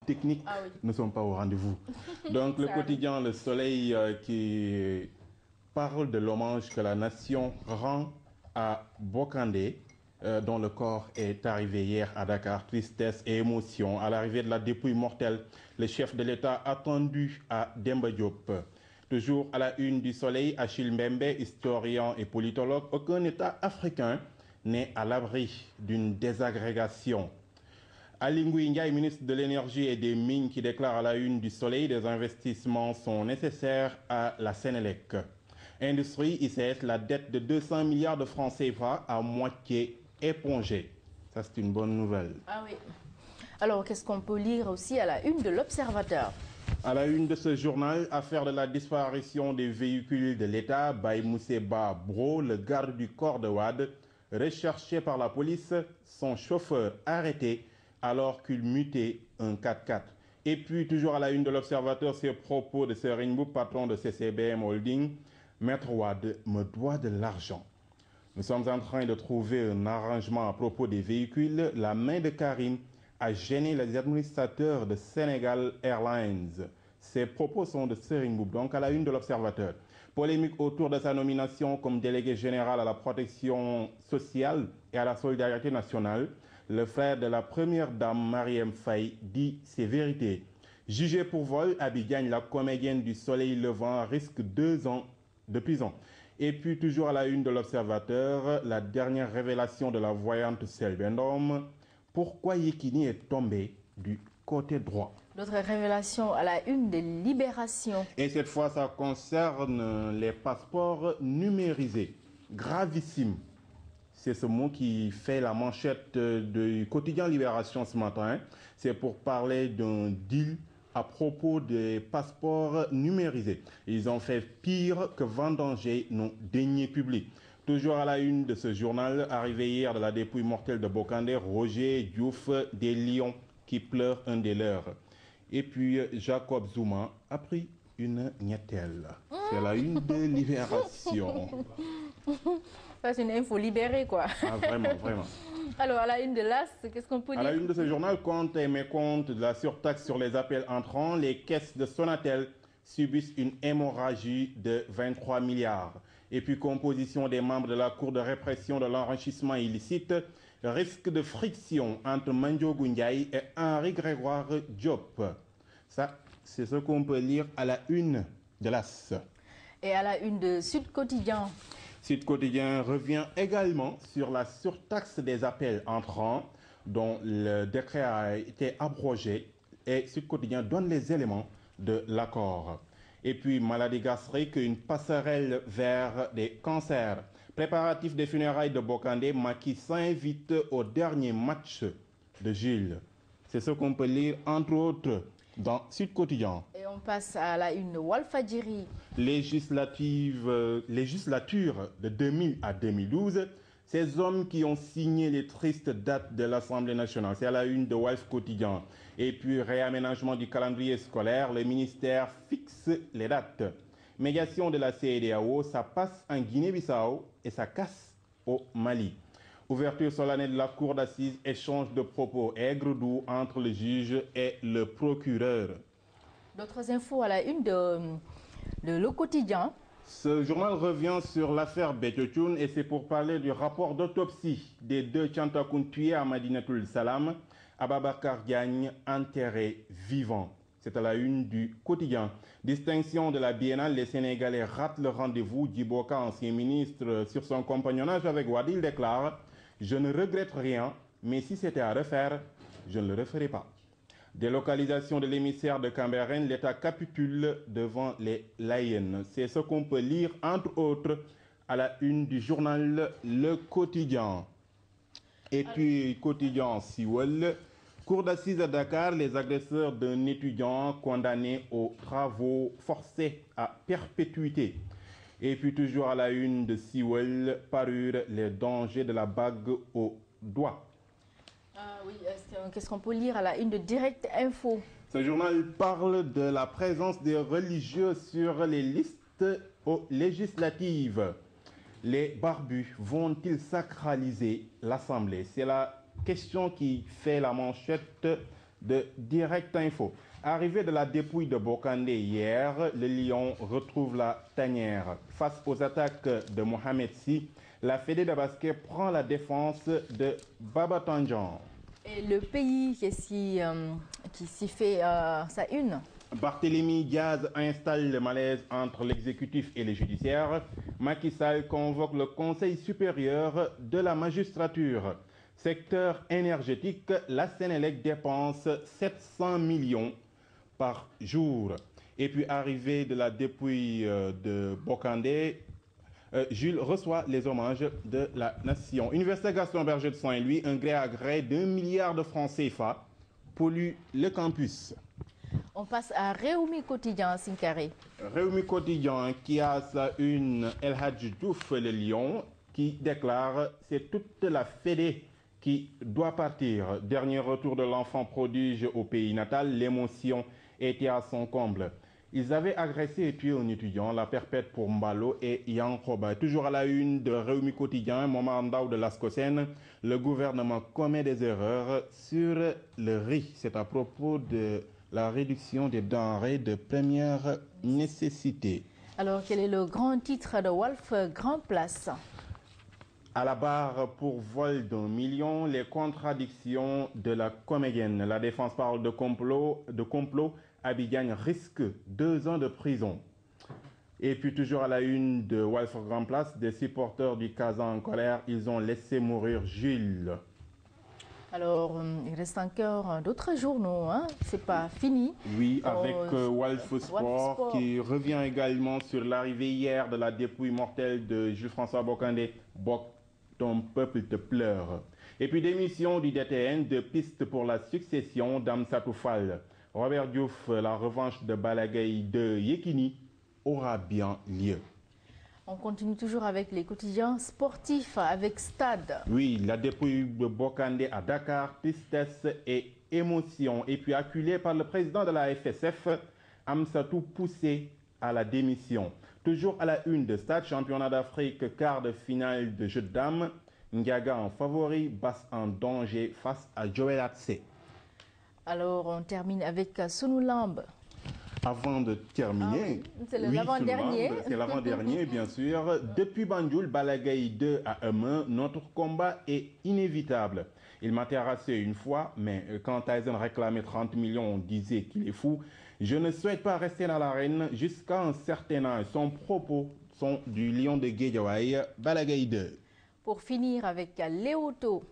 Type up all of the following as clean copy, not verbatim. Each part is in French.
techniques ne sont pas au rendez-vous. Donc le quotidien Le Soleil qui parle de l'hommage que la nation rend à Bokandé, dont le corps est arrivé hier à Dakar. Tristesse et émotion à l'arrivée de la dépouille mortelle. Le chef de l'État attendu à Demba Diop. Toujours à la une du Soleil, Achille Mbembe, historien et politologue, aucun État africain n'est à l'abri d'une désagrégation. Ali Ngouille Ndiaye, ministre de l'Énergie et des Mines, qui déclare à la une du Soleil des investissements sont nécessaires à la Sénélec. Industrie, ICS, la dette de 200 milliards de francs CFA à moitié épongée. Ça, c'est une bonne nouvelle. Ah oui. Alors, qu'est-ce qu'on peut lire aussi à la une de l'Observateur? À la une de ce journal, affaire de la disparition des véhicules de l'État, Baye Mousseba Bro, le garde du corps de Wade, recherché par la police, son chauffeur arrêté alors qu'il mutait un 4x4. Et puis, toujours à la une de l'Observateur, ces propos de Serigne Mboup, patron de CCBM Holding, Maître Wade me doit de l'argent. Nous sommes en train de trouver un arrangement à propos des véhicules. La main de Karim a gêné les administrateurs de Senegal Airlines. Ces propos sont de Serigne Mboup, donc à la une de l'Observateur. Polémique autour de sa nomination comme délégué général à la protection sociale et à la solidarité nationale. Le frère de la première dame, Marième Faye, dit ses vérités. Jugée pour vol, Abidjan, la comédienne du Soleil Levant, risque 2 ans de prison. Et puis, toujours à la une de l'Observateur, la dernière révélation de la voyante Selbendom. Pourquoi Yekini est tombé du côté droit? D'autres révélations à la une de Libération. Et cette fois, ça concerne les passeports numérisés. Gravissime. C'est ce mot qui fait la manchette du quotidien Libération ce matin. C'est pour parler d'un deal à propos des passeports numérisés. Ils ont fait pire que vendanger nos deniers publics. Toujours à la une de ce journal, arrivé hier de la dépouille mortelle de Bokandé, Roger Diouf, des lions qui pleurent un des leurs. Et puis Jacob Zuma a pris une nietelle. C'est la une de Libération. C'est une info libérée, quoi. Ah, vraiment, vraiment. Alors, à la une de l'As, qu'est-ce qu'on peut dire? À la une de ce journal, compte et mécompte de la surtaxe sur les appels entrants, les caisses de Sonatel subissent une hémorragie de 23 milliards. Et puis, composition des membres de la Cour de répression de l'enrichissement illicite, risque de friction entre Mandiogu Ndiaye et Henri Grégoire Diop. Ça, c'est ce qu'on peut lire à la une de l'As. Et à la une de Sud Quotidien. Sud Quotidien revient également sur la surtaxe des appels entrants dont le décret a été abrogé et Sud Quotidien donne les éléments de l'accord. Et puis maladie gastrique, une passerelle vers des cancers. Préparatifs des funérailles de Bokandé, Macky s'invite au dernier match de Gilles. C'est ce qu'on peut lire entre autres dans Sud Quotidien. Et on passe à la une Walfadjri. Législature de 2000 à 2012, ces hommes qui ont signé les tristes dates de l'Assemblée nationale, c'est à la une de Walf Quotidien. Et puis réaménagement du calendrier scolaire, le ministère fixe les dates. Médiation de la CEDEAO, ça passe en Guinée-Bissau et ça casse au Mali. Ouverture solennelle de la cour d'assises, échange de propos aigres-doux entre le juge et le procureur. D'autres infos à la une de Le Quotidien. Ce journal revient sur l'affaire Betiotoun et c'est pour parler du rapport d'autopsie des 2 Tchantakoun tués à Madinatul Salam, Ababakar Diagne enterré vivant. C'est à la une du Quotidien. Distinction de la Biennale, les Sénégalais ratent le rendez-vous. Djiboka, ancien ministre, sur son compagnonnage avec Wade, il déclare « Je ne regrette rien, mais si c'était à refaire, je ne le referai pas ». Délocalisation de l'émissaire de Cambérène, l'État capitule devant les Layènes. C'est ce qu'on peut lire, entre autres, à la une du journal Le Quotidien. Et puis, Quotidien Siwel, cour d'assises à Dakar, les agresseurs d'un étudiant condamné aux travaux forcés à perpétuité. Et puis, toujours à la une de Siwel, parurent les dangers de la bague au doigt. Ah oui, qu'est-ce qu'on peut lire à la une de Direct Info? Ce journal parle de la présence des religieux sur les listes aux législatives. Les barbus vont-ils sacraliser l'Assemblée? C'est la question qui fait la manchette de Direct Info. Arrivé de la dépouille de Bokandé hier, le Lion retrouve la tanière. Face aux attaques de Mohamed Sy, la Fédé de basket prend la défense de Baba Tandian. Et le pays qui s'y fait sa une. Barthélémy Diaz installe le malaise entre l'exécutif et les judiciaires. Macky Sall convoque le Conseil supérieur de la magistrature. Secteur énergétique, la Sénélec dépense 700 millions par jour. Et puis arrivé de la dépouille de Bokandé, Jules reçoit les hommages de la nation. Université Gaston Berger de Saint-Louis, un gré à gré d'1 milliard de francs CFA pollue le campus. On passe à Réumi Quotidien, Sinkaré. Réumi Quotidien qui a sa une El Hadji Diouf le Lion qui déclare « C'est toute la Fédé qui doit partir ». Dernier retour de l'enfant prodige au pays natal, l'émotion était à son comble. Ils avaient agressé et tué un étudiant, la perpète pour Mbalo et Yankoba. Toujours à la une de Réumi Quotidien, Moment Ndao de l'Ascosen, le gouvernement commet des erreurs sur le riz. C'est à propos de la réduction des denrées de première nécessité. Alors, quel est le grand titre de Wolf Grand Place? À la barre pour vol d'1 million, les contradictions de la comédienne. La défense parle de complot. Abidjan risque 2 ans de prison. Et puis toujours à la une de Wolf Grand Place, des supporters du Casa en colère, ils ont laissé mourir Jules. Alors, il reste encore d'autres journaux, hein? C'est pas fini. Oui, avec Wolf Sport qui revient également sur l'arrivée hier de la dépouille mortelle de Jules-François Bokandé. Bok, ton peuple te pleure. Et puis démission du DTN de piste pour la succession d'Amsatou Fall. Robert Diouf, la revanche de Balagaï de Yekini aura bien lieu. On continue toujours avec les quotidiens sportifs, avec Stade. Oui, la dépouille de Bokandé à Dakar, tristesse et émotion. Et puis acculé par le président de la FSF, Amsatou poussé à la démission. Toujours à la une de Stade, championnat d'Afrique, quart de finale de jeu de dames. Ndiaga en favori, Basse en danger face à Joel Atse. Alors, on termine avec Sunoulamb. Avant de terminer, c'est l'avant-dernier. C'est l'avant-dernier, bien sûr. Depuis Banjul, Balagaï 2 à 1, notre combat est inévitable. Il m'a terrassé une fois, mais quand Tyson réclamait 30 millions, on disait qu'il est fou. Je ne souhaite pas rester dans l'arène jusqu'à un certain âge. Son propos sont du lion de Guédiawaye, Balagaï 2. Pour finir avec Léoto.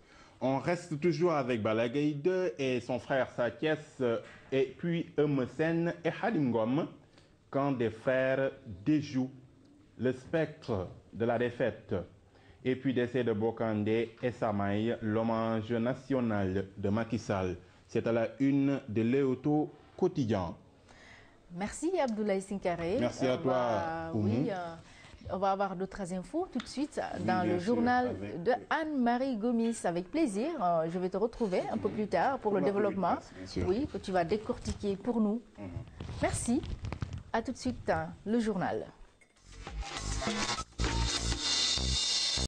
On reste toujours avec Balagaï 2 et son frère Sakiès, et puis Eumesen et Halingom, quand des frères déjouent le spectre de la défaite. Et puis décès de Bokandé et Samaï, l'hommage national de Macky Sall. C'est à la une de Léoto Quotidien. Merci Abdoulaye Sinkaré. Merci à toi. Oui, on va avoir d'autres infos tout de suite dans le journal de Anne-Marie Gomis. Avec plaisir, je vais te retrouver un peu plus tard pour le développement. Oui, que tu vas décortiquer pour nous. Merci. À tout de suite, le journal.